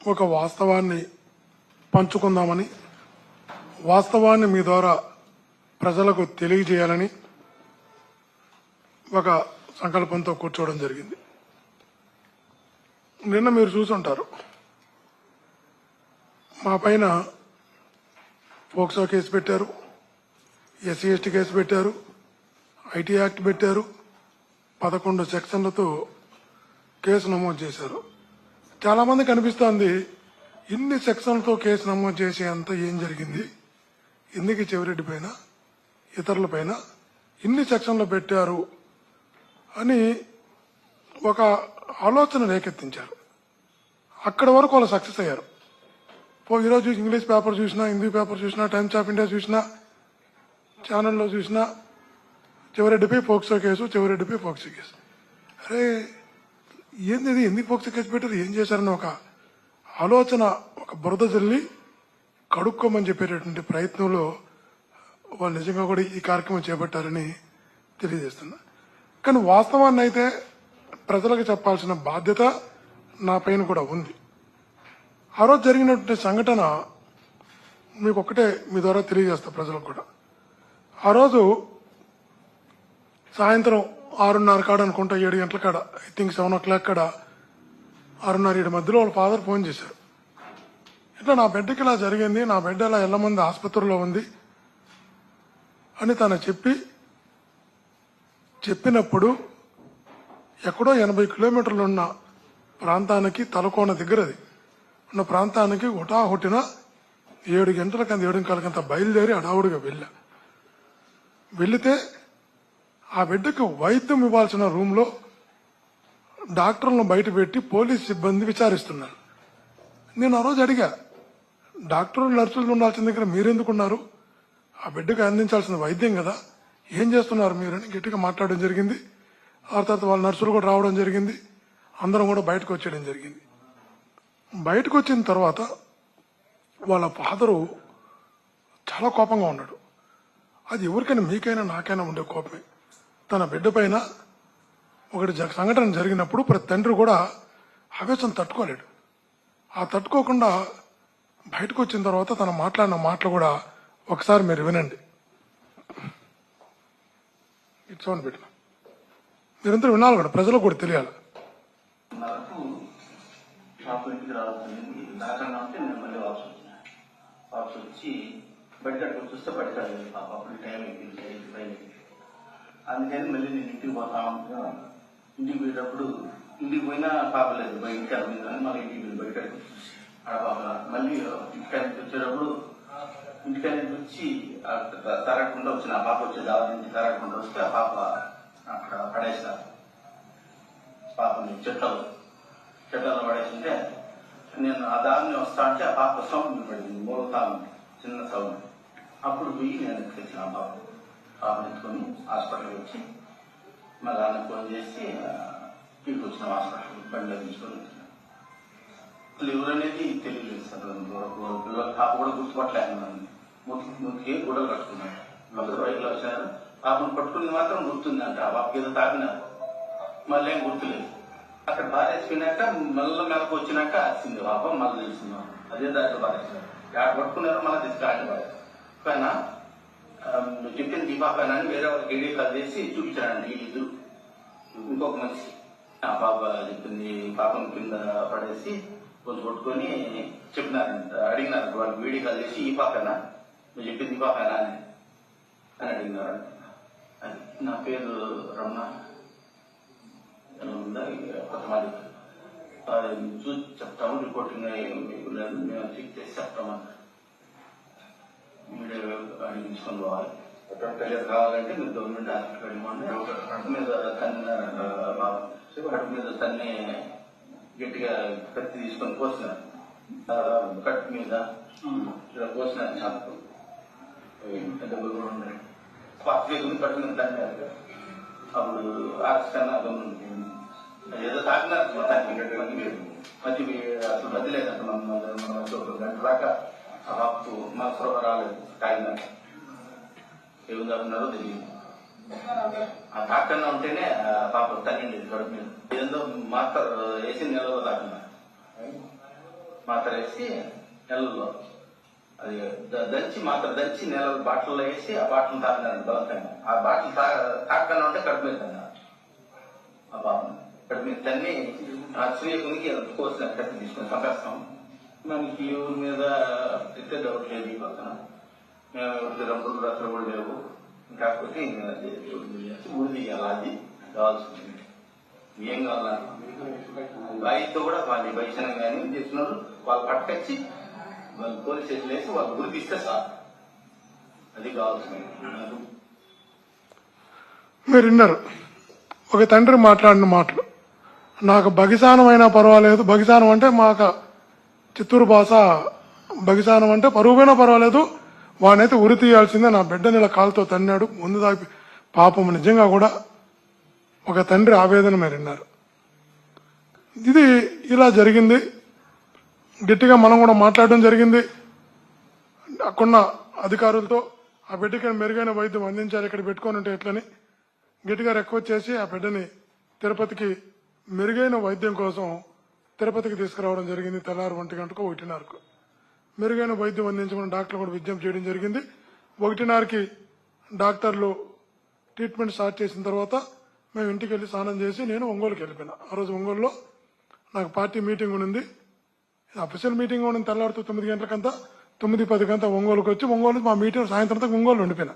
ఒక వాస్తవాన్ని పంచుకుందామని, వాస్తవాన్ని మీ ద్వారా ప్రజలకు తెలియజేయాలని ఒక సంకల్పంతో కూర్చోవడం జరిగింది. నిన్న మీరు చూసుంటారు, మా పైన పోక్సో కేసు పెట్టారు, ఎస్సీ ఎస్టీ కేసు పెట్టారు, ఐటీ యాక్ట్ పెట్టారు, 11 సెక్షన్లతో కేసు నమోదు చేశారు. చాలా మందికి అనిపిస్తోంది, ఇన్ని సెక్షన్లతో కేసు నమోదు చేసేంత ఏం జరిగింది, ఎందుకు చెవిరెడ్డి పైన ఇతరుల పైన ఇన్ని సెక్షన్లు పెట్టారు అని ఒక ఆలోచన రేకెత్తించారు. అక్కడి వరకు వాళ్ళు సక్సెస్ అయ్యారు. ఈరోజు ఇంగ్లీష్ పేపర్ చూసినా, హిందీ పేపర్ చూసినా, టైమ్స్ ఆఫ్ ఇండియా చూసినా, ఛానల్లో చూసినా చెవిరెడ్డిపై పోక్సో కేసు, చెవిరెడ్డిపై పోక్సో కేసు. అరే ఏంది, ఎందుకు పోక్సో కేసు పెట్టారు, ఏం చేశారని ఒక ఆలోచన, ఒక బురద జల్లి కడుక్కోమని చెప్పేటటువంటి ప్రయత్నంలో వాళ్ళు నిజంగా కూడా ఈ కార్యక్రమం చేపట్టారని తెలియజేస్తున్నా. కానీ వాస్తవాన్ని అయితే ప్రజలకు చెప్పాల్సిన బాధ్యత నా పైన కూడా ఉంది. ఆ రోజు జరిగినటువంటి సంఘటన మీకు ఒక్కటే మీ ద్వారా తెలియజేస్తా ప్రజలకు కూడా. ఆ రోజు సాయంత్రం 6:30 కాడ అనుకుంటా, 7 గంటల కాడ, ఐ థింక్ 7 o'clock కాడ, 6:30-7 మధ్యలో వాళ్ళ ఫాదర్ ఫోన్ చేశారు. ఇట్లా నా బిడ్డకి ఇలా జరిగింది, నా బిడ్డ ఇలా ఎల్లమంది ఆసుపత్రిలో ఉంది అని తను చెప్పినప్పుడు ఎక్కడో 80 కిలోమీటర్లు ఉన్న ప్రాంతానికి, తలకోన దగ్గరది ఉన్న ప్రాంతానికి హుటాహుటిన 7 గంటలకంత 7:15 బయలుదేరి అడావుడిగా వెళితే ఆ బిడ్డకు వైద్యం ఇవ్వాల్సిన రూమ్లో డాక్టర్లను బయట పెట్టి పోలీస్ సిబ్బంది విచారిస్తున్నారు. నేను ఆ రోజు అడిగా, డాక్టర్లు నర్సులు ఉండాల్సిన దగ్గర మీరెందుకున్నారు, ఆ బిడ్డకు అందించాల్సిన వైద్యం కదా, ఏం చేస్తున్నారు మీరని గట్టిగా మాట్లాడడం జరిగింది. ఆ తర్వాత వాళ్ళ నర్సులు కూడా రావడం జరిగింది, అందరం కూడా బయటకు వచ్చేయడం జరిగింది. బయటకు వచ్చిన తర్వాత వాళ్ళ ఫాదరు చాలా కోపంగా ఉన్నాడు. అది ఎవరికైనా, మీకైనా నాకైనా ఉండే కోపమే. తన బిడ్డ పైన ఒకటి సంఘటన జరిగినప్పుడు ప్రతి తండ్రి కూడా ఆవేశం తట్టుకోలేడు. ఆ తట్టుకోకుండా బయటకు వచ్చిన తర్వాత తన మాట్లాడిన మాటలు కూడా ఒకసారి మీరు వినండి. ఇట్స్ బిడ్డ మీరందరూ వినాలి కూడా, ప్రజలకు కూడా తెలియాలి. అందుకని మళ్ళీ నేను ఇంటికి పోతా ఉంటా. ఇంటికి పోయేటప్పుడు ఇంటికి పోయినా పాప లేదు, బయటికి వెళ్ళిందని మళ్ళీ ఇంటికి బయట ఆడ పాప. మళ్ళీ ఇంటికానికి వచ్చేటప్పుడు ఇంటికానికి వచ్చి తరగకుండా వచ్చిన ఆ పాప వచ్చే దాని నుంచి తరగకుండా వస్తే ఆ పాప అక్కడ పడేస్తారు. పాపని చెట్లలో పడేసింటే నేను ఆ దారిని వస్తా అంటే ఆ పాప సౌండ్ పడింది, మూలతా ఉంది, చిన్న సౌండ్. అప్పుడు పోయి నేను తెచ్చిన ఆ పాపను ఎత్తుకొని హాస్పిటల్కి వచ్చి మళ్ళీ అన్న ఫోన్ చేసి ఇంటికి వచ్చిన హాస్పిటల్ బండిలో తీసుకొని వచ్చిన. అసలు ఎవరనేది తెలియలేదు సార్. పిల్లల పాప కూడా గుర్తుపట్టలేదు. మురికి గుడలు కట్టుకున్నాడు. అందరూ బయటలో వచ్చినారు. పాపను పట్టుకుని మాత్రం గుర్తుంది అంట. ఆ పాపకి ఏదో తాకినారు, మళ్ళీ ఏం గుర్తులేదు. అక్కడ బారేసుకున్నాక మెలకు వచ్చినాక వచ్చింది పాప, మళ్ళీ తెలిసింది అదే దాంట్లో బారేసినారు. ఎక్కడ పట్టుకున్నారో మళ్ళీ తీసుకురాని బాగా పైన చెప్పింది ఈ పాప అని వేరే వాళ్ళకి వీడియో కాల్ చేసి చూపించాడండి. వీళ్ళిద్దరు ఇంకొక మనిషి ఆ పాప చెప్పింది, పాపను కింద పడేసి కొంచెం కొట్టుకొని చెప్పినారంట. అడిగినారు వాళ్ళకి వీడియో కాల్ చేసి, ఈ పాపనా నువ్వు చెప్పింది ఈ పాపనా అని అడిగినారంట. నా పేరు రమణ కొత్తమాది, చూసి చెప్తాము, రిపోర్టింగ్ లేదు, మేము చెక్ చేసి చెప్తామన్నా. మీడియా అడిగించుకొని పోవాలి. తెలియదు కావాలంటే మీరు గవర్నమెంట్ హాస్పిటల్ అడిగిపోండి. కట్టు మీద తన్నారంట బాబు. కట్టు మీద తన్ని గట్టిగా కత్తి తీసుకొని కోసినారు. కట్టు మీద ఇలా కోసినారు. నాకు డబ్బులు కూడా ఉన్నాయి. పక్క కట్టు మీద తన్నారు. అప్పుడు ఆక్సిజన్ ఏదో తాకినారు మొత్తానికి. మధ్య అసలు మధ్య లేదంట. మనం ఒక గంట దాకా ఆ పాపకు మన స్పృహ రాలేదు. తాగినాక ఏమి తాగుతున్నారో తెలియదు. ఆ తాకన్నా ఉంటేనే ఆ పాప తగ్గింది కడుపు మీద. ఏదో మాత్రం వేసి నెలలో తాకినారు. మాత్ర వేసి నెలల్లో అది దంచి నెలల బాటిల్లో వేసి ఆ బాటిల్ తాగినాడు బలకంగా. ఆ బాటిల్ తాగకుండా ఉంటే కడుపు మీద తన్నారు ఆ బాబు. కడుపు మీద తన్ని ఆ సూర్యకునికి కోసిన కత్తి తీసుకొని చంపేస్తాం. మనకి ఊరి మీద తిట్టే డౌట్ లేదు. ఈ పక్కన మేము రంగులు రసలు కూడా లేవు. కాకపోతే ఊరి తీయాలి, అది కావాల్సింది. ఏం కావాలా బాయితో కూడా వాళ్ళు బయట కానీ చేస్తున్నారు. వాళ్ళు పట్టుకొచ్చి వాళ్ళు పోలీస్ స్టేషన్ వేసి వాళ్ళు గురిపిస్తే సార్ అది కావాల్సింది. మీరు విన్నారు ఒక తండ్రి మాట్లాడిన మాటలు. నాకు బగిసానం అయినా పర్వాలేదు, బగిసానం అంటే మాకు చిత్తూరు భాష, బగిసానం అంటే పరుగుపోయినా పర్వాలేదు, వాడినైతే ఉరి తీయాల్సిందే, నా బిడ్డని ఇలా కాలుతో తన్నాడు ముందు దాపి పాపం. నిజంగా కూడా ఒక తండ్రి ఆవేదన మీరు విన్నారు. ఇది ఇలా జరిగింది. గట్టిగా మనం కూడా మాట్లాడడం జరిగింది అక్కడున్న అధికారులతో. ఆ బిడ్డకి మెరుగైన వైద్యం అందించారు, ఇక్కడ పెట్టుకొని ఉంటే ఎట్లని గట్టిగా రిక్వెస్ట్ చేసి ఆ బిడ్డని తిరుపతికి మెరుగైన వైద్యం కోసం తిరుపతికి తీసుకురావడం జరిగింది. తెల్లారు 1 గంటకు 1:30కు మెరుగైన వైద్యం అందించమని డాక్టర్లు కూడా విజ్ఞప్తి చేయడం జరిగింది. 1:30కి డాక్టర్లు ట్రీట్మెంట్ స్టార్ట్ చేసిన తర్వాత మేము ఇంటికి వెళ్ళి స్నానం చేసి నేను ఒంగోలుకి వెళ్ళిపోయినా. ఆ రోజు ఒంగోలులో నాకు పార్టీ మీటింగ్ ఉంది, అఫీషియల్ మీటింగ్ ఉంది. తెల్లారితో 9 గంటలకంతా 9:10కంతా ఒంగోలుకి వచ్చి ఒంగోలు మా మీటింగ్ సాయంత్రం ఒంగోలు ఉండిపోయినా.